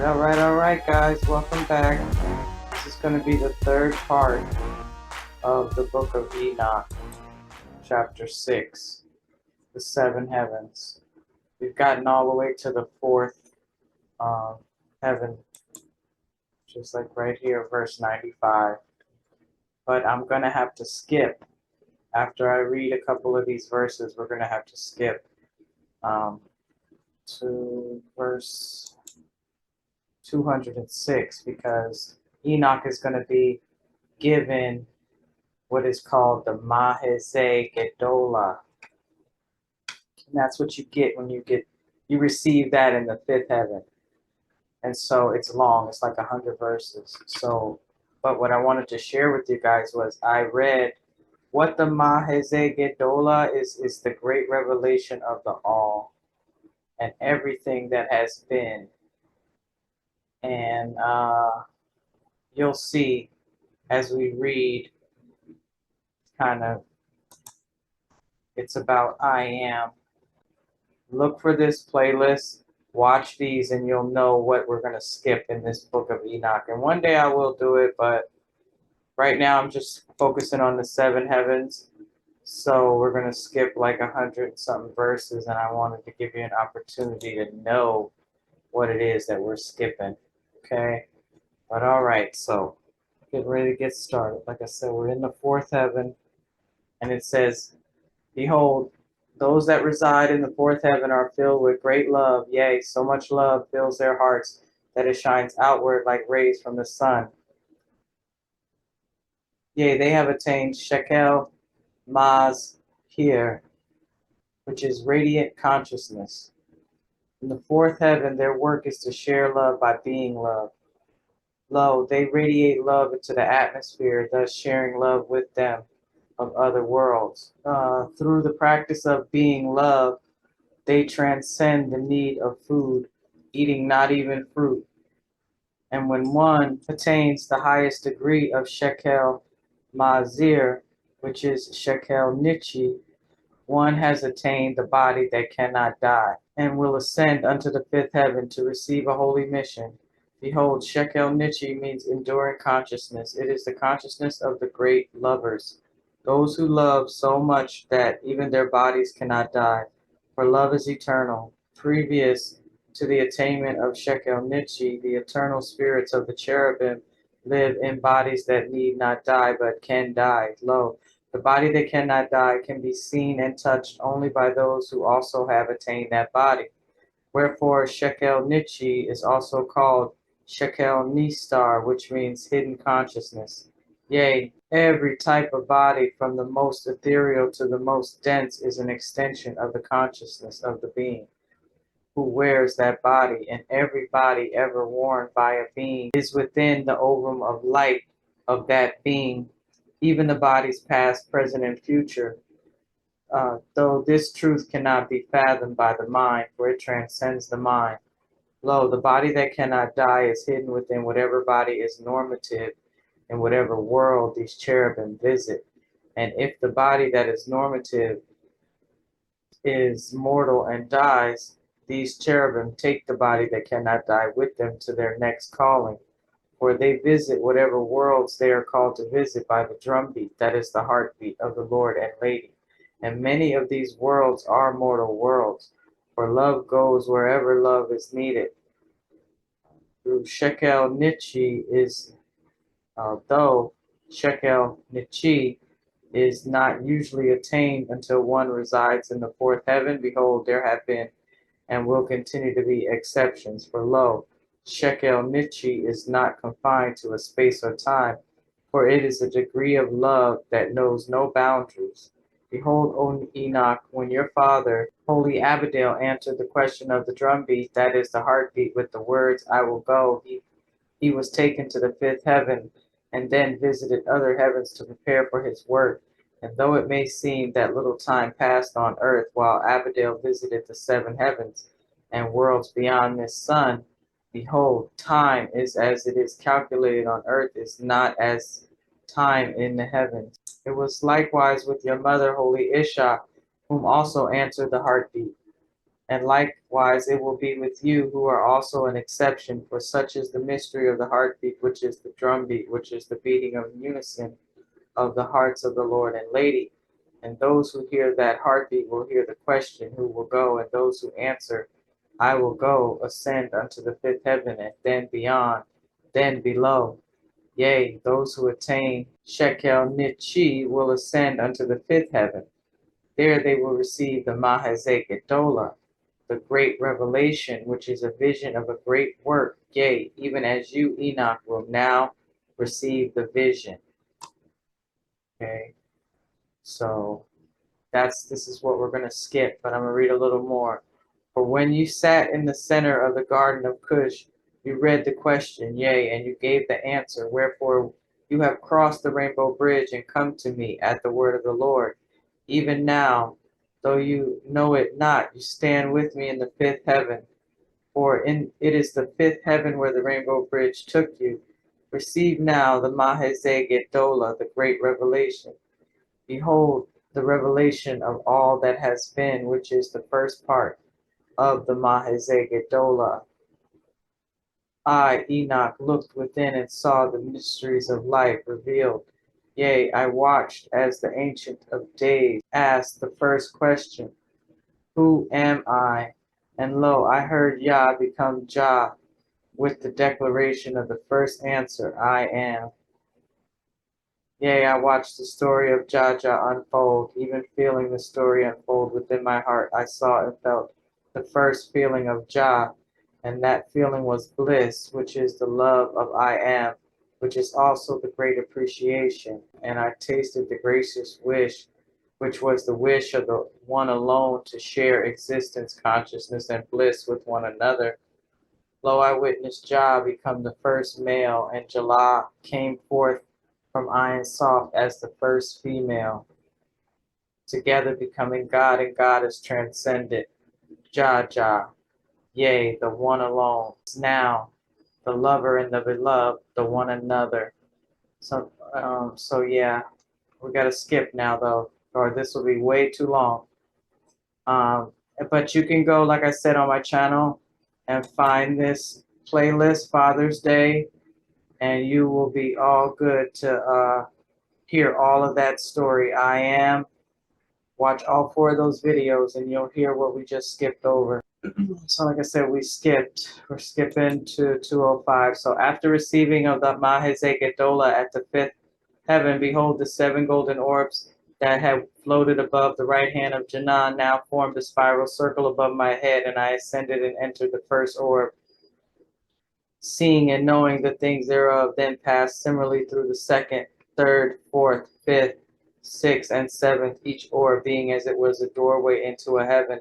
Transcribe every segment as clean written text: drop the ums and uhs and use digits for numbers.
All right, guys. Welcome back. This is going to be the third part of the book of Enoch, chapter 6, the seven heavens. We've gotten all the way to the fourth heaven, just like right here, verse 95. But I'm going to have to skip. After I read a couple of these verses, we're going to have to skip to verse 206 because Enoch is going to be given what is called the Maheze Gedola. And that's what you get when you receive that in the fifth heaven. And so it's long, it's like 100 verses. So, but what I wanted to share with you guys was I read what the Maheze Gedola is the great revelation of the all and everything that has been. And you'll see as we read, kind of, it's about I am. Look for this playlist, watch these, and you'll know what we're going to skip in this book of Enoch. And one day I will do it, but right now I'm just focusing on the seven heavens. So we're going to skip like 100-something verses, and I wanted to give you an opportunity to know what it is that we're skipping. Okay? But all right, so get ready to get started. Like I said, we're in the fourth heaven, and it says, "Behold, those that reside in the fourth heaven are filled with great love. Yea, so much love fills their hearts that it shines outward like rays from the sun. Yea, they have attained Shekel Maz here, which is radiant consciousness. In the fourth heaven, their work is to share love by being love. Lo, they radiate love into the atmosphere, thus sharing love with them of other worlds. Through the practice of being love, they transcend the need of food, eating not even fruit. And when one attains the highest degree of Shekel Mazir, which is Shekel Nichi, one has attained the body that cannot die, and will ascend unto the fifth heaven to receive a holy mission. Behold, Shekel Nichi means enduring consciousness. It is the consciousness of the great lovers, those who love so much that even their bodies cannot die. For love is eternal. Previous to the attainment of Shekel Nichi, the eternal spirits of the cherubim live in bodies that need not die but can die. Lo, the body that cannot die can be seen and touched only by those who also have attained that body. Wherefore Shekel Nichi is also called Shekel Nistar, which means hidden consciousness. Yea, every type of body, from the most ethereal to the most dense, is an extension of the consciousness of the being who wears that body, and every body ever worn by a being is within the ovum of light of that being, even the bodies past, present, and future. Though this truth cannot be fathomed by the mind, for it transcends the mind. Lo, the body that cannot die is hidden within whatever body is normative in whatever world these cherubim visit. And if the body that is normative is mortal and dies, these cherubim take the body that cannot die with them to their next calling, for they visit whatever worlds they are called to visit by the drumbeat, that is the heartbeat of the Lord and Lady. And many of these worlds are mortal worlds, for love goes wherever love is needed. Through Shekel Nichi is, though Shekel Nichi is not usually attained until one resides in the fourth heaven, behold, there have been and will continue to be exceptions. For lo, Shekel Nichi is not confined to a space or time, for it is a degree of love that knows no boundaries. Behold, O Enoch, when your father, Holy Abadel, answered the question of the drumbeat, that is the heartbeat, with the words, I will go, he was taken to the fifth heaven, and then visited other heavens to prepare for his work. And though it may seem that little time passed on earth while Abadel visited the seven heavens and worlds beyond this sun, behold, time is as it is calculated on earth is not as time in the heavens. It was likewise with your mother, Holy Isha, whom also answered the heartbeat. And likewise it will be with you who are also an exception, for such is the mystery of the heartbeat, which is the drumbeat, which is the beating of unison of the hearts of the Lord and Lady. And those who hear that heartbeat will hear the question, who will go? And those who answer, I will go, ascend unto the fifth heaven, and then beyond, then below. Yea, those who attain Shekel Nichi will ascend unto the fifth heaven. There they will receive the Mahazek Gedolah, the great revelation, which is a vision of a great work. Yea, even as you, Enoch, will now receive the vision. Okay, so this is what we're going to skip, but I'm going to read a little more. For when you sat in the center of the garden of Cush, you read the question, yea, and you gave the answer. Wherefore you have crossed the rainbow bridge and come to me at the word of the Lord. Even now, though you know it not, you stand with me in the fifth heaven. For it is the fifth heaven where the rainbow bridge took you. Receive now the Mahazeh Gedolah, the great revelation. Behold, the revelation of all that has been, which is the first part of the Mahazeh Gedolah. I, Enoch, looked within and saw the mysteries of life revealed. Yea, I watched as the Ancient of Days asked the first question, who am I? And lo, I heard Yah become Jah with the declaration of the first answer, I am. Yea, I watched the story of Jaja unfold, even feeling the story unfold within my heart. I saw and felt the first feeling of Jah, and that feeling was bliss, which is the love of I am, which is also the great appreciation. And I tasted the gracious wish, which was the wish of the one alone to share existence, consciousness, and bliss with one another. Lo, I witnessed Jah become the first male, and Jalah came forth from Ayin Soft as the first female, together becoming God and Goddess transcended. Jah, yea, the one alone. Now, the lover and the beloved, the one another. So yeah, we gotta skip now though, or this will be way too long. But you can go, like I said, on my channel and find this playlist, Father's Day, and you will be all good to hear all of that story. I am. Watch all 4 of those videos and you'll hear what we just skipped over. So like I said, we're skipping to 205. So after receiving of the Mahazeh Gedolah at the fifth heaven, behold, the 7 golden orbs that had floated above the right hand of Janan now formed a spiral circle above my head, and I ascended and entered the first orb. Seeing and knowing the things thereof, then passed similarly through the second, third, fourth, fifth, sixth, and seventh, each orb being as it was a doorway into a heaven.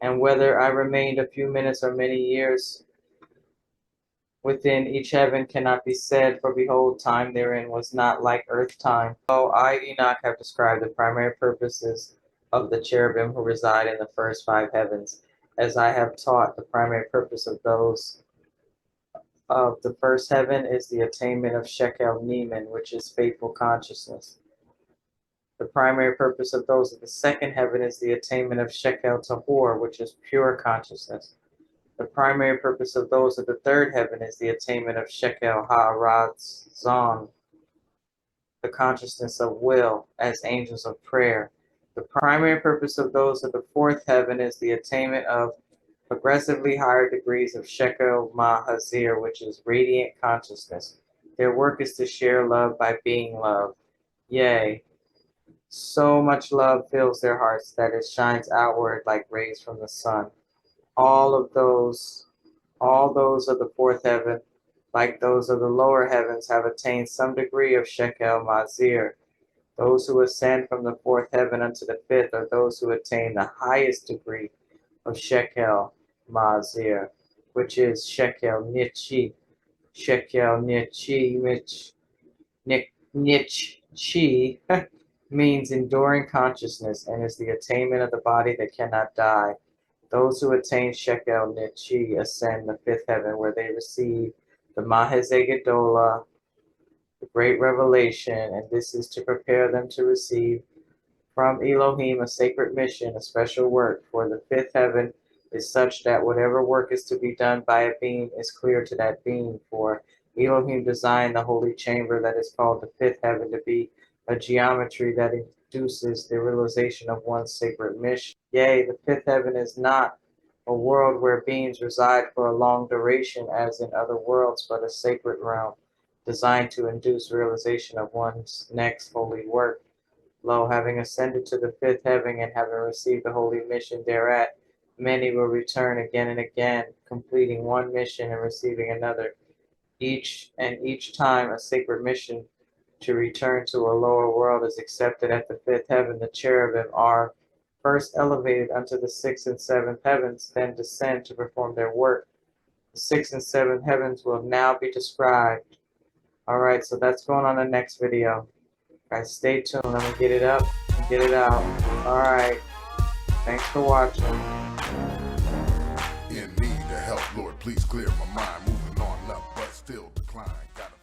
And whether I remained a few minutes or many years within each heaven cannot be said, for behold, time therein was not like earth time. So I, Enoch, have described the primary purposes of the cherubim who reside in the first 5 heavens, as I have taught. The primary purpose of those of the first heaven is the attainment of Shekel Neman, which is faithful consciousness. The primary purpose of those of the second heaven is the attainment of Shekel Tahor, which is pure consciousness. The primary purpose of those of the third heaven is the attainment of Shekel Ha'aratzon, the consciousness of will, as angels of prayer. The primary purpose of those of the fourth heaven is the attainment of progressively higher degrees of Shekel Mahazir, which is radiant consciousness. Their work is to share love by being loved. Yea, so much love fills their hearts that it shines outward like rays from the sun. All those of the fourth heaven, like those of the lower heavens, have attained some degree of Shekel Mazir. Those who ascend from the fourth heaven unto the fifth are those who attain the highest degree of Shekel Mazir, which is Shekel Nichi. Shekel Nichi, which Nichi means enduring consciousness and is the attainment of the body that cannot die. Those who attain Shekel Nichi ascend the fifth heaven, where they receive the Mahazeh Gedolah, the great revelation, and this is to prepare them to receive from Elohim a sacred mission, a special work. For the fifth heaven, is such that whatever work is to be done by a being is clear to that being. For Elohim designed the holy chamber that is called the fifth heaven to be a geometry that induces the realization of one's sacred mission. Yea, the fifth heaven is not a world where beings reside for a long duration as in other worlds, but a sacred realm designed to induce realization of one's next holy work. Lo, having ascended to the fifth heaven and having received the holy mission thereat, many will return again and again, completing one mission and receiving another. Each time a sacred mission to return to a lower world is accepted at the fifth heaven, the cherubim are first elevated unto the sixth and seventh heavens, then descend to perform their work. The sixth and seventh heavens will now be described. All right, so that's going on the next video. Guys, stay tuned. I'm gonna get it up and get it out. All right. Thanks for watching. In need of help, Lord, please clear my mind. Moving on up, but still decline. Gotta